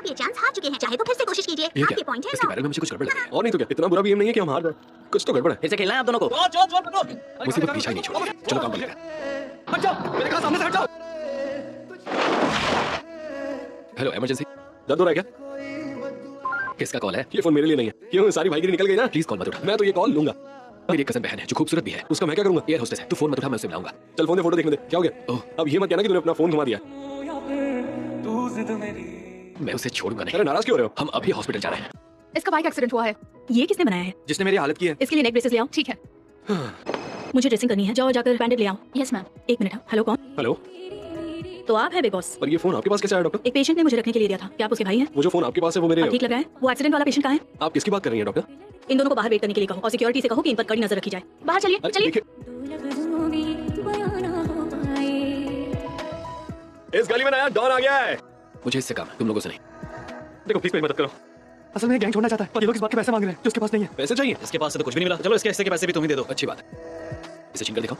आप ये चांस हार चुके हैं, चाहे तो फिर से कोशिश कीजिए। आपके पॉइंट है इसके बैरल में मुझे कुछ गड़बड़ लग रही है। और नहीं तो क्या, इतना बुरा भी एम नहीं है कि हम हार जाए, कुछ तो गड़बड़ है। फिर से खेलना है आप दोनों को। मुसीबत पीछा ही नहीं छोड़ेगा। चलो काम कर लेते हैं। हट जाओ, मेरे सामने से हट जाओ। हेलो, इमरजेंसी, दर्द हो रहा है क्या? किसका कॉल है? ये फोन मेरे लिए नहीं है। क्यों, सारी भाईगिरी निकल गई ना? प्लीज कॉल मत उठा। मैं तो ये कॉल लूंगा। मेरी एक कजन बहन है जो खूबसूरत भी है, उसका मैं क्या करूंगा? एयर होस्टेस है। तू फोन मत उठा, मैं उसे बुलाऊंगा। चल फोन दे, फोटो देखने दे। क्या हो गया? ओह, अब ये मत कहना कि तूने अपना फोन घुमा दिया। मैं उसे छोड़ूंगा नहीं। अरे नाराज क्यों हो रहे हो? हम अभी हॉस्पिटल जा रहे हैं। इसका बाइक एक्सीडेंट हुआ है। ये किसने बनाया है? जिसने मेरी हालत की है। इसके लिए नेक ब्रेसेस ले आओ। ठीक है। मुझे ड्रेसिंग करनी है, जाओ जाकर बैंडेज ले आओ। Yes ma'am. एक मिनट। हेलो, कौन? हेलो, तो आप है बिग बॉस? पर ये फोन आपके पास कैसे आया डॉक्टर? एक पेशेंट ने मुझे रखने के लिए दिया था। क्या आप उसके भाई हैं? वो जो फोन आपके पास है वो मेरे। अब ठीक लग रहा है? वो एक्सीडेंट वाला पेशेंट कहाँ है? आप किसकी बात कर रही हैं डॉक्टर? इन दोनों को बाहर वेट करने के लिए कहो और सिक्योरिटी से कहो कि इन पर कड़ी नजर रखी जाए। बाहर चलिए, अरे चलिए। देखिए, इस गली में नया डॉन आ गया है। मुझे इससे काम है, तुम लोगों से नहीं। देखो प्लीज मेरी मदद करो। असल में गैंग छोड़ना चाहता है, पर ये लोग इस बात के पैसे मांग रहे हैं जो उसके पास नहीं है। पैसे चाहिए? इसके पास से तो कुछ भी नहीं मिला। चलो इसके हिस्से के पैसे भी तुम ही दे दो। अच्छी बात है, इसे छीन कर दिखाओ।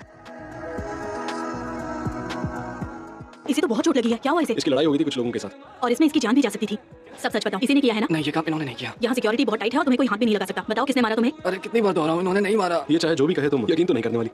इसे तो बहुत चोट लगी है। क्या हुआ इसे? इसकी लड़ाई हो गई थी कुछ लोगों के साथ और इसमें इसकी जान भी जा सकती थी। सब सच बताओ, इसी ने किया है ना? नहीं, ये काम इन्होंने नहीं किया। यहाँ सिक्योरिटी बहुत टाइट है और तुम्हें कोई हाथ भी नहीं लगा सकता। बताओ किसने मारा तुम्हें? अरे कितनी बार दोहराऊं, इन्होंने नहीं मारा। ये चाहे जो भी कहे तुम यकीन तो नहीं करने वाली।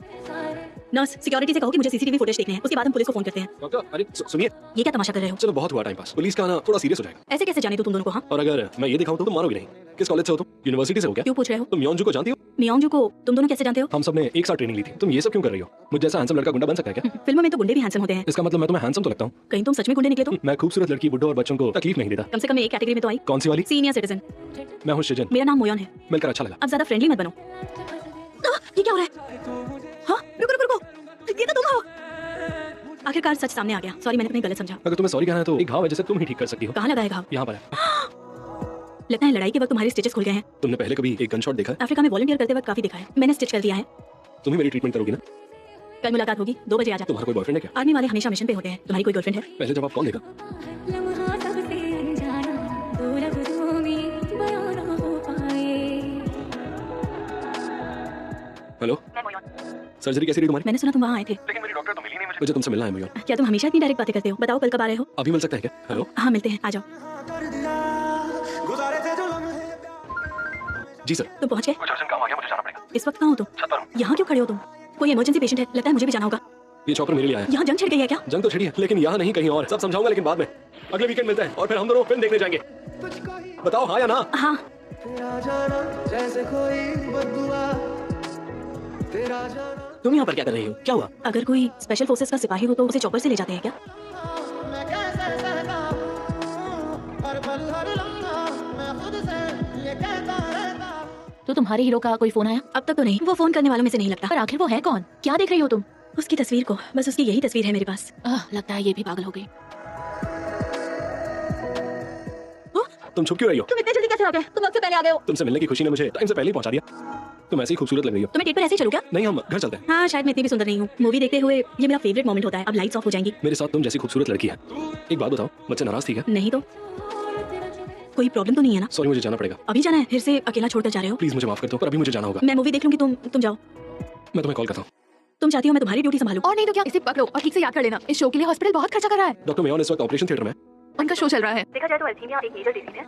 नर्स, सिक्योरिटी से कहो कि मुझे सीसीटीवी फुटेज देखने हैं, उसके बाद हम पुलिस को फोन करते हैं। डॉक्टर, अरे सुनिए, ये क्या तमाशा कर रहे हो? चलो बहुत हुआ टाइम पास। पुलिस का आना थोड़ा सीरियस हो जाएगा। ऐसे कैसे जाने दो तुम दोनों को? हाँ, और अगर मैं ये दिखाऊं तो तुम मारोगे नहीं। किस कॉलेज से हो तुम? यूनिवर्सिटी से हो क्या? क्यों पूछ रहे हो? तुम योंजू को जानती हो? मियांगजू को तुम दोनों कैसे जानते हो? हम सब ने एक साथ ट्रेनिंग ली थी। तुम ये सब क्यों कर रही हो? मुझ जैसा हैंडसम लड़का गुंडा बन सकता है क्या? फिल्मों में तो गुंडे भी हैंडसम होते हैं। इसका मतलब मैं तुम्हें हैंडसम तो लगता हूँ? कहीं तुम सच में गुंडे निकले तो? मैं खूबसूरत लड़की, बुड्ढों और बच्चों को तकलीफ नहीं देता। कम से कम एक कैटेगरी में तो आई। कौन सी वाली? Senior citizen. मैं हूँ सृजन। मेरा नाम मोयन है। मिलकर अच्छा लगा। अब ज्यादा फ्रेंडली मत बनो। ये क्या हो रहा है? हाँ, रुको रुको रुको, ये तो तुम हो। आखिरकार सच सामने आ गया। सॉरी, मैंने तुम्हें गलत समझा। अगर तुम्हें सॉरी कहना है तो एक घाव है जिसे तुम ही ठीक कर सकती हो। कहाँ लगा है घाव? यहाँ पर है। लगता है लड़ाई के वक्त तुम्हारे स्टिचेस खुल गए हैं। तुमने पहले कभी एक गन शॉट देखा है? अफ्रीका में वॉलंटियर करते वक्त काफी दिखा है। मैंने स्टिच कर दिया है। तुम ही मेरी ट्रीटमेंट करोगी ना? कल मुलाकात होगी, 2 बजे आ जा। तुम्हारा कोई बॉयफ्रेंड है क्या? आर्मी वाले हमेशा मिशन पे होते हैं। तुम्हारी कोई गर्लफ्रेंड है? पहले जवाब कौन देगा? हेलो, सर्जरी कैसी रही तुम्हारी? मैंने सुना तुम वहाँ आए थे। लेकिन मेरी डॉक्टर तो मिली नहीं मुझे तुमसे मिलना है मयूर। क्या तुम हमेशा इतनी डायरेक्ट बातें करते हो? बताओ कल कब आ रहे हो? अभी मिल सकता है क्या? हेलो, हाँ मिलते हैं, आ जाओ। जी सर। तुम पहुँच गए? कुछ अर्जेंट काम आ गया, मुझे जाना पड़ेगा। इस वक्त कहाँ हो तुम? छत पर हूँ। यहाँ क्यों खड़े हो तुम? कोई इमरजेंसी पेशेंट है, लगता है मुझे भी जाना होगा। ये चॉपर मेरे लिए आया है। यहाँ जंग छिड़ गई है क्या? जंग तो छिड़ी है, लेकिन यहाँ नहीं कहीं और। सब समझाऊंगा लेकिन बाद में। अगले वीकेंड मिलते हैं और फिर हम दोनों फिल्म देखने जाएंगे। बताओ हाँ या ना? हाँ। तुम यहाँ पर क्या कर रही हो? क्या हुआ? अगर कोई स्पेशल फोर्सेस का सिपाही हो तो उसे चॉपर से ले जाते हैं क्या? तो तुम्हारे हीरो का कोई फोन आया? अब तक तो नहीं। वो फोन करने वालों में से नहीं लगता। पर आखिर वो है कौन? क्या देख रही हो तुम? उसकी तस्वीर को, बस उसकी यही तस्वीर है मेरे पास। लगता है ये भी पागल हो गई। तुम छुप क्यों रही हो? तुम इतने जल्दी कैसे आ गए? तुम वक्त से पहले आ गए हो। तुमसे मिलने की खुशी ने मुझे टाइम से पहले ही पहुंचा दिया। तुम ऐसी ही खूबसूरत लग रही हो। तुम्हें डेट पर ऐसे ही चलो क्या? नहीं, हम घर चलते हैं। हाँ, शायद मैं इतनी भी सुंदर नहीं हूँ। मूवी देखते हुए ये मेरा फेवरेट मोमेंट होता है। अब लाइट्स ऑफ हो जाएंगी। मेरे साथ तुम जैसी खूबसूरत लड़की है। एक बात बताओ, मुझसे नाराज थी क्या? नहीं तो कोई प्रॉब्लम तो नहीं है ना? सॉरी, मुझे जाना पड़ेगा। अभी जाना है? फिर से अकेला छोड़कर जा रहे हो? प्लीज मुझे माफ कर दो, पर अभी मुझे जाना होगा। मैं मूवी देख लूंगी, तुम जाओ। मैं तुम्हें कॉल करता हूँ। तुम चाहती हो मैं तुम्हारी ड्यूटी संभालूं? और नहीं तो क्या, इसे पकड़ो और ठीक से याद कर लेना। इस शो के लिए हॉस्पिटल बहुत खर्चा कर रहा है। डॉक्टर मेयोन इस वक्त ऑपरेशन थिएटर में। उनका शो चल रहा है। देखा जाए तो एल्थीमिया एक मेजर डिसीज है।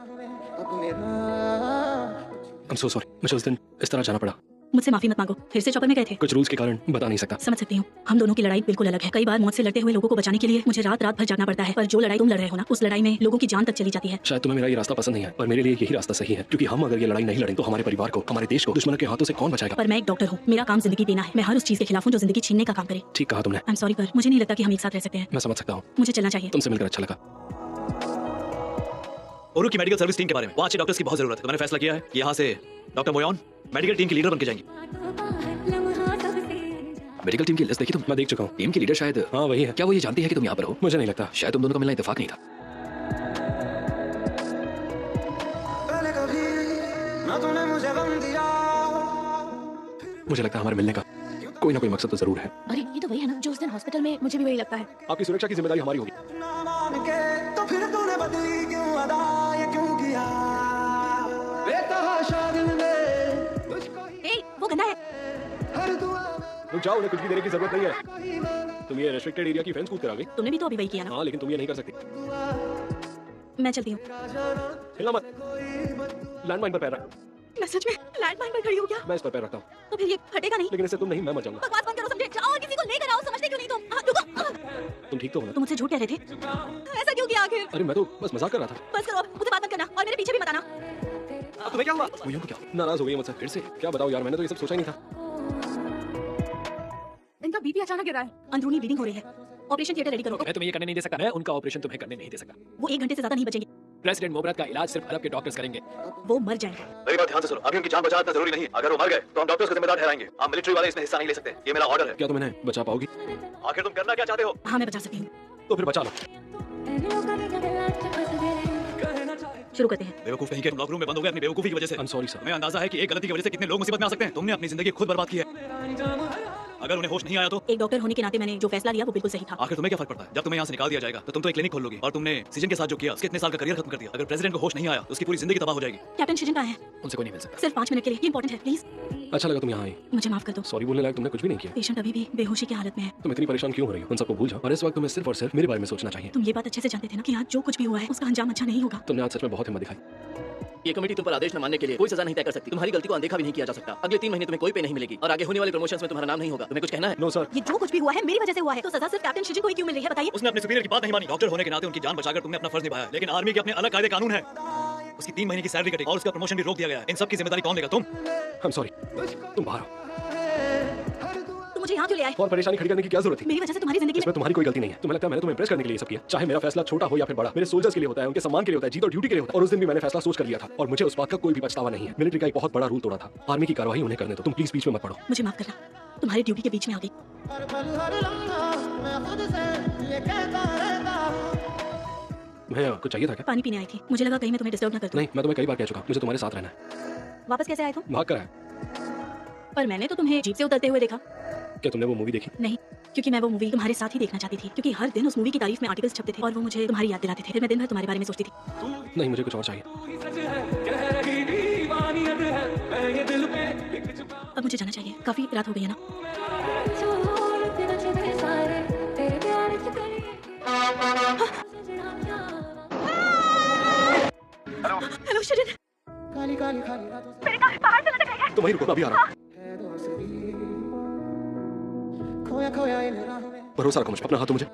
I'm so sorry, मुझे उस दिन इस तरह जाना पड़ा। मुझसे माफी मत मांगो। फिर से चॉपर में गए थे? कुछ रूल्स के कारण बता नहीं सकता। समझ सकती हूँ। हम दोनों की लड़ाई बिल्कुल अलग है। कई बार मौत से लड़ते हुए लोगों को बचाने के लिए मुझे रात रात भर जागना पड़ता है। पर जो लड़ाई तुम लड़ रहे हो ना, उस लड़ाई में लोगों की जान तक चली जाती है। शायद तुम्हें मेरा ये रास्ता पसंद नहीं है, पर मेरे लिए यही रास्ता सही है। क्योंकि हम अगर ये लड़ाई नहीं लड़ें तो हमारे परिवार को, हमारे देश को दुश्मनों के हाथों से कौन बचाएगा? पर मैं एक डॉक्टर हूँ, मेरा काम जिंदगी देना है। मैं हर उस चीज के खिलाफ हूँ जो जिंदगी छीनने का काम करे। ठीक कहा तुमने। आई एम सॉरी, पर मुझे नहीं लगता कि हम एक साथ रह सकते हैं। मैं समझ सकता हूँ। मुझे चलना चाहिए। तुमसे मिलकर अच्छा लगा। औरों की मेडिकल सर्विस टीम के बारे में, वहाँ अच्छे डॉक्टर्स की बहुत जरूरत है। तो मैंने फैसला किया है कि यहाँ से डॉक्टर मोयन मेडिकल टीम की लीडर बनकर जाएंगी। मेडिकल टीम की लिस्ट देखी तुम? मैं देख चुका हूँ। टीम की लीडर शायद, हाँ वही है। क्या वो ये जानती है कि तुम यहाँ पर हो? मुझे नहीं लगता। शायद तुम दोनों का मिलना इत्तेफाक नहीं था। मुझे लगता है हमारे मिलने का कोई ना कोई मकसद तो जरूर है। अरे ये तो वही है ना जो उस दिन हॉस्पिटल में। मुझे भी वही लगता है। आपकी सुरक्षा की जिम्मेदारी हमारी होगी। वो गंदा है। रुक जाओ, उन्हें कुछ भी देने की जरूरत नहीं है। तुम ये रेस्ट्रिक्टेड एरिया की फेंस कूद कर आ गई। तुमने भी तो अभी वही किया ना? हाँ, लेकिन तुम ये नहीं कर सकती। मैं चलती हूँ। हिलना मत। लैंडमाइन पर पैर रख। मैं सच में लैंडमाइन पर खड़ी हूँ क्या? मैं इस पर पैर रखता हूँ, तो फिर ये फटेगा नहीं? लेकिन इससे तुम नहीं, मैं मर जाऊंगा। बकवास बंद करो, समझे? जाओ और किसी को लेकर आओ, समझते क्यों नहीं तुम? रुको। तुम ठीक तो हो ना? तुम मुझसे झूठ कह रहे थे? ऐसा क्यों किया आखिर? अरे मैं तो बस मजाक कर रहा था। बस करो, मुझसे बात मत करना और मेरे पीछे भी मत आना। अब तुम्हें क्या हुआ? मोयोन को क्या नाराज हो गई है मुझसे फिर से? क्या बताओ यार, मैंने तो ये सब सोचा ही नहीं था। इनका बीपी अचानक गिरा है। अंदरूनी ब्लीडिंग हो रही है, ऑपरेशन थिएटर रेडी करो। मैं तुम्हें ये करने नहीं दे सकता, मैं उनका ऑपरेशन तुम्हें करने नहीं दे सकता। वो 1 घंटे से ज्यादा नहीं बचेंगे, प्रेसिडेंट मोबरत का इलाज सिर्फ अरब के डॉक्टर्स करेंगे। वो मर जाएंगे। मेरी बात ध्यान से सुनो, अभी उनकी जान बचाना इतना जरूरी नहीं। अगर वो मर गए तो हम डॉक्टर्स को जिम्मेदार ठहराएंगे। आप मिलिट्री वाले इसमें हिस्सा नहीं ले सकते, ये मेरा ऑर्डर है। क्या तुम इन्हें बचा पाओगी? आखिर तुम करना क्या चाहते हो? हाँ मैं बचा सकती हूँ। तो फिर बचा लो। शुरू करते हैं। बेवकूफ कहीं के तुम लॉक रूम में बंद हो गए अपनी बेवकूफी की वजह से। I am sorry sir. हमें अंदाजा है कि एक गलती की वजह से कितने लोग मुसीबत में आ सकते हैं। तुमने अपनी जिंदगी खुद बर्बाद की है। अगर उन्हें होश नहीं आया तो? एक डॉक्टर होने के नाते मैंने जो फैसला लिया वो बिल्कुल सही था। आखिर तुम्हें क्या फर्क पड़ता है? जब तुम्हें यहाँ से निकाल दिया जाएगा तो तुम तो एक क्लिनिक खोल लोगी, और तुमने सीजन के साथ जो किया उसके इतने साल का करियर खत्म कर दिया। अगर प्रेसिडेंट को होश नहीं आया तो उसकी पूरी जिंदगी तबाह हो जाएगी। कैप्टन शिजन कहाँ है? उनसे कोई नहीं मिल सकता। सिर्फ 5 मिनट के लिए, ये इंपॉर्टेंट है, प्लीज। अच्छा लगा तुम यहाँ आई। मुझे माफ कर दो। सॉरी बोलने लायक तुमने कुछ भी नहीं किया। पेशेंट अभी भी बेहोशी की हालत में है। तुम इतनी परेशान क्यों हो रही हो? उन सबको भूल जाओ और इस वक्त तुम्हें सिर्फ और सिर्फ मेरे बारे में सोचना चाहिए। तुम ये बात अच्छे से जानते थे ना कि आज जो कुछ भी हुआ है उसका अंजाम अच्छा नहीं होगा। तुमने आज सच में बहुत हिम्मत दिखाई। ये कमेटी तुम पर आदेश न मानने के लिए कोई सजा नहीं तय कर सकती। तुम्हारी गलती को अनदेखा भी नहीं किया जा सकता। अगले 3 महीने तुम्हें कोई पे नहीं मिलेगी और आगे होने वाले प्रमोशंस में तुम्हारा नाम नहीं होगा। तुम्हें कुछ कहना है? No sir. ये जो कुछ भी हुआ है मेरी वजह से हुआ है, तो सजा सिर्फ कैप्टन शिजन को ही क्यों मिल रही है बताइए? उसने अपने सुपीरियर की बात नहीं मानी। डॉक्टर होने के नाते उनकी जान बचाकर तुमने अपना फर्ज निभाया, लेकिन आर्मी के अपने अलग कायदे कानून है। उसकी 3 महीने की सैलरी कटी और उसका प्रमोशन भी रोक दिया गया है। इन सब की जिम्मेदारी कौन लेगा? तुम। I am sorry. तुम बाहर आओ। तुम मुझे यहाँ क्यों ले आए? और परेशानी खड़ी करने की क्या जरूरत थी? मेरी वजह से तुम्हारी जिंदगी में इसमें तुम्हारी कोई गलती नहीं है। तुम्हें लगता है मैंने तुम्हें इम्प्रेस करने के लिए ये सब किया? चाहे मेरा फैसला छोटा हो या फिर बड़ा, मेरे सोल्जर्स के लिए होता है, उनके सम्मान के लिए होता है, जीत और ड्यूटी के लिए होता है। और उस दिन भी मैंने फैसला सोच कर लिया था और मुझे उस बात का कोई भी पछतावा नहीं है। मिलिट्री का एक बहुत बड़ा रूल तोड़ा था। आर्मी की कार्रवाई उन्हें करने दो। तुम प्लीज बीच में मत पड़ो। मुझे माफ करना, तुम्हारी ड्यूटी के बीच में आ गई। मैं कुछ चाहिए था क्या? पानी पीने आई थी, मुझे लगा कहीं मैं तुम्हें डिस्टर्ब ना कर दूं। नहीं, मैं तुम्हें कई बार कह चुका, मुझे तुम्हारे साथ रहना है। वापस कैसे आए तुम? भाग कर आया। पर मैंने तो तुम्हें जीप से उतरते हुए देखा। क्या तुमने वो मूवी देखी? नहीं, क्योंकि मैं वो मूवी तुम्हारे साथ ही देखना चाहती थी, क्योंकि हर दिन उस मूवी की तारीफ में आर्टिकल्स छपते थे और वो मुझे तुम्हारी याद दिलाते थे। फिर मैं दिन भर तुम्हारे बारे में सोचती थी। नहीं, मुझे कुछ और चाहिए। अब मुझे जाना चाहिए, काफी रात हो गई है ना। हेलो शिरिन। तुम वहीं रुको, मैं अभी आ रहा हूँ। भरोसा रखो मुझ पर, अपना हाथ दो मुझे।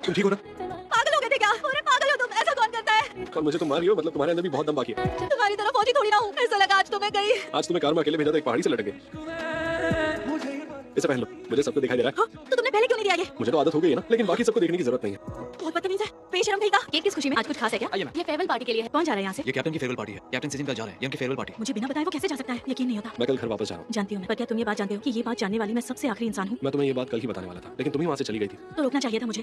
तुम ठीक हो ना? पागल हो गए थे क्या? अरे पागल हो तुम, ऐसा कौन करता है? और मुझे तुम मार रही हो, मतलब तुम्हारे अंदर भी बहुत दम बाकी है। तुम्हारी तरफ फौजी थोड़ी ना हूँ, ऐसा लगा आज तो मैं गई। आज तुम्हें कार में अकेले भेजा था, एक पहाड़ी से लटक गई। इसे पहन लो, मुझे सबको दिखाई दे रहा है। हाँ, तो तुमने पहले क्यों नहीं दिया ये? मुझे तो आदत हो गई है ना, लेकिन बाकी सबको देखने की जरूरत नहीं है। बहुत बदतमीज है, बेशरम कहीं का। केक किस खुशी में? आज कुछ खास है क्या? आइए मैम। ये फेयरवेल पार्टी के लिए है। कौन जा रहा है यहाँ से? ये कैप्टन की फेयरवेल पार्टी है। कैप्टन सीजन का जा रहा है। ये उनकी फेयरवेल पार्टी है। मुझे बिना बताए वो कैसे जा सकता है? यकीन नहीं होता। मैं कल घर वापस जा रहा हूँ। जानती हूँ मैं, पर क्या तुम ये बात जानते हो कि ये बात जानने वाली मैं सबसे आखिरी इंसान हूँ? मैं तुम्हें ये बात कल ही बताने वाला था, लेकिन तुम ही वहाँ से चली गई थी। तो रोकना चाहिए था मुझे।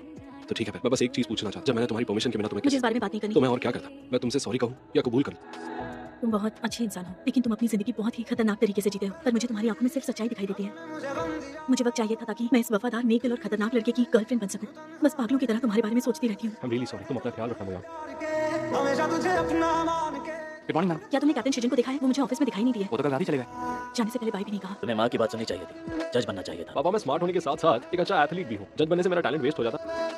तो ठीक है, मैं बस एक चीज पूछना चाहता। जब मैंने तुम्हारी परमिशन के बिना तुम्हें मुझे इस बारे में बात नहीं करनी। तो मैं और क्या करता? मैं तुमसे सॉरी कहूँ या कबूल करूँ? तुम बहुत अच्छी इंसान हो, लेकिन तुम अपनी जिंदगी बहुत ही खतरनाक तरीके से जीते हो। पर मुझे तुम्हारी आंखों में सिर्फ सच्चाई दिखाई देती है। मुझे वक्त चाहिए था ताकि मैं इस वफादार, नेक दिल और खतरनाक लड़के की गर्लफ्रेंड बन सकूं। बस पागलों की तरह तुम्हारे बारे में सोचती रहती हूँ। I am really sorry. तुम अपना ख्याल रखना मुझे। Good morning ma'am. क्या तुमने कैप्टन शिजन को देखा है? वो मुझे ऑफिस में दिखाई नहीं दिया। वो तो कल रात ही चले गए। जाने से पहले बाय भी नहीं कहा। तुम्हें माँ की बात सुननी चाहिए थी, जज बनना चाहिए था। पापा, मैं स्मार्ट होने के साथ साथ एक अच्छा एथलीट भी हूँ। जज बनने से मेरा टैलेंट वेस्ट हो जाता।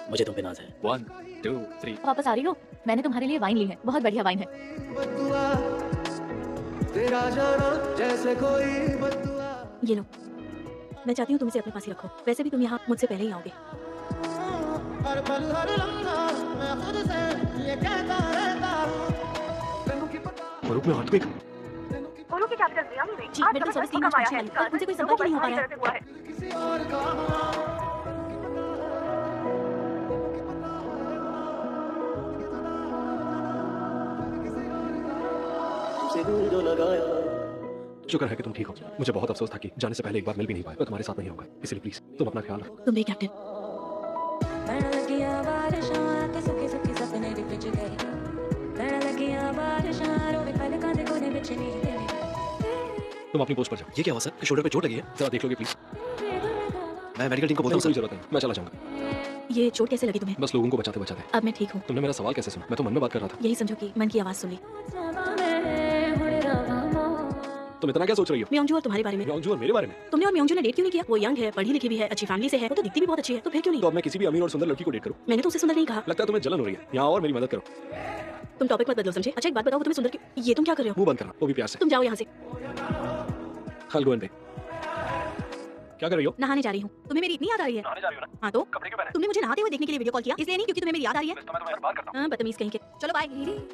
मुझे तुम पे नाज है। 1 2 3। वापस आ रही हो? मैंने तुम्हारे लिए वाइन ली है, बहुत बढ़िया वाइन है। ये लो, मैं चाहती हूँ तुम इसे अपने पास ही रखो। वैसे भी तुम यहाँ मुझसे पहले ही आओगे। रूप में हाथ में जी, मेडिकल सर्विस 3 पहुंचने वाली है। मुझे कोई संपर्क नहीं हो पा रहा है। शुक्र है कि तुम ठीक हो। मुझे बहुत अफसोस था कि जाने से पहले एक बार मिल भी नहीं पाए। मैं तुम्हारे साथ नहीं होगा, इसलिए प्लीज तुम अपना ख्याल रखो। तुम भी कैप्टन। तुम अपनी पोस्ट पर जाओ। ये क्या हुआ सर? शोल्डर पे चोट लगी है। जरा देख लोगे प्लीज? मैं मेडिकल टीम को बोलता नहीं, हूँ कोई जरूरत नहीं, मैं चला जाऊंगा। ये चोट कैसे लगी तुम्हें? बस लोगों को बचाते बचाते। अब मैं ठीक हूँ। तुमने मेरा सवाल कैसे सुना? मैं तो मन में बात कर रहा था। यही समझो कि मन की आवाज सुन ली। तुम इतना क्या सोच रही हो? म्योंगजू और तुम्हारे बारे में। म्योंगजू और मेरे बारे में? तुमने और म्योंगजू ने डेट क्यों नहीं किया? वो यंग है, पढ़ी लिखी भी है, अच्छी फैमिली से है, वो तो दिखती भी बहुत अच्छी है, तो फिर क्यों नहीं? तो अब मैं किसी भी अमीर और सुंदर लड़की को डेट करूं? मैंने तो उसे सुंदर नहीं कहा। लगता है तुम्हें जलन हो रही है। यहाँ और मेरी मदद करो। तुम टॉपिक मत बदलो, समझे? अच्छा एक बात बताओ, वो तुम्हें सुंदर क्यों? ये तुम क्या कर रहे हो? मुंह बंद करना, वो भी प्यार से। तुम जाओ यहाँ से। I'll go and pay। क्या कर रही हो? नहाने जा रही हूँ। तुम्हें मेरी इतनी याद आ रही है? नहाने जा रही हो ना? हाँ तो कपड़े क्यों पहने? तुमने मुझे नहाते हुए देखने के लिए वीडियो कॉल किया, इसलिए नहीं क्योंकि तुम्हें मेरी याद आ रही है। तो मैं तुम्हें हर बार करता हूं। हाँ बदतमीज कहीं के। चलो बाय।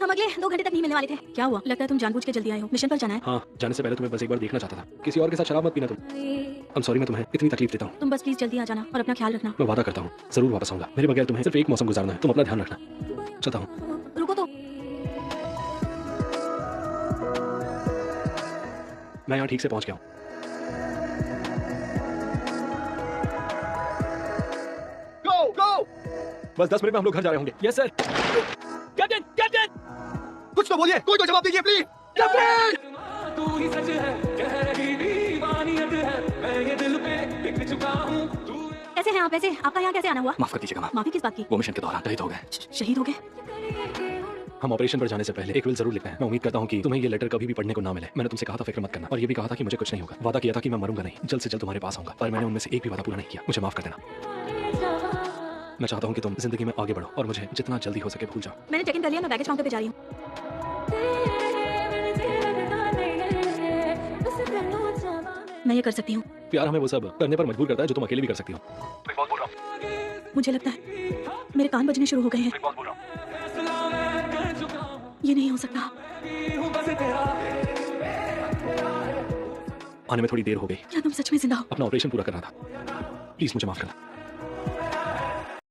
हम अगले 2 घंटे तक नहीं मिलने वाले थे। क्या हुआ? लगता है तुम जानबूझ के जल्दी आए हो। मिशन पर जाना है। हाँ, जाने से पहले तुम्हें बस एक बार देखना चाहता था। किसी और के साथ शराब मत पीना तुम। I'm sorry, मैं तुम्हें इतनी तकलीफ देता हूँ। तुम बस प्लीज जल्दी आ जाना और अपना ख्याल रखना। मैं वादा करता हूँ, जरूर वापस आऊंगा। मेरे बगैर तुम्हें सिर्फ एक मौसम गुजारना है। तुम अपना ध्यान रखना। चलता हूँ। रुको तो। मैं यहाँ ठीक से पहुँच गया हूँ। बस 10 मिनट में हम लोग घर जा रहे होंगे। Yes sir. कैप्टन कैप्टन कुछ तो बोलिए, कोई तो जवाब दीजिए प्लीज। कैप्टन! तू ही सच है, कह रही दीवानियत है, मैं ये दिल पे टिक चुका हूँ। कैसे हैं आप? वैसे आपका यहाँ कैसे आना हुआ? माफ कर दीजिएगा मैम, माफी किस बात की? वो मिशन के दौरान शहीद हो गए। शहीद हो गए? हम ऑपरेशन पर जाने से पहले एक विल जरूर लिखते हैं। मैं उम्मीद करता हूँ कि तुम्हें ये लेटर कभी भी पढ़ने को ना मिले। मैंने तुमसे कहा था फिक्र मत करना, और ये भी कहा था कि मुझे कुछ नहीं होगा। वादा किया था कि मैं मरूंगा नहीं, जल्द से जल्द तुम्हारे पास आऊंगा, पर मैंने उनमें से एक भी वादा पूरा नहीं किया। मुझे माफ कर देना। मैं चाहता हूँ कि तुम जिंदगी में आगे बढ़ो और मुझे जितना जल्दी हो सके भूल जाओ। मैंने चेक इन कर लिया, मैं बैगेज काउंटर पे जा रही हूँ। मैं ये कर सकती हूँ। प्यार हमें वो सब करने पर मजबूर करता है जो तुम अकेले भी कर सकती हो। मुझे लगता है मेरे कान बजने शुरू हो गए हैं। ये नहीं हो सकता। आने में थोड़ी देर हो गई। क्या तुम सच में जिंदा हो? अपना ऑपरेशन पूरा करना था। प्लीज मुझे माफ करना।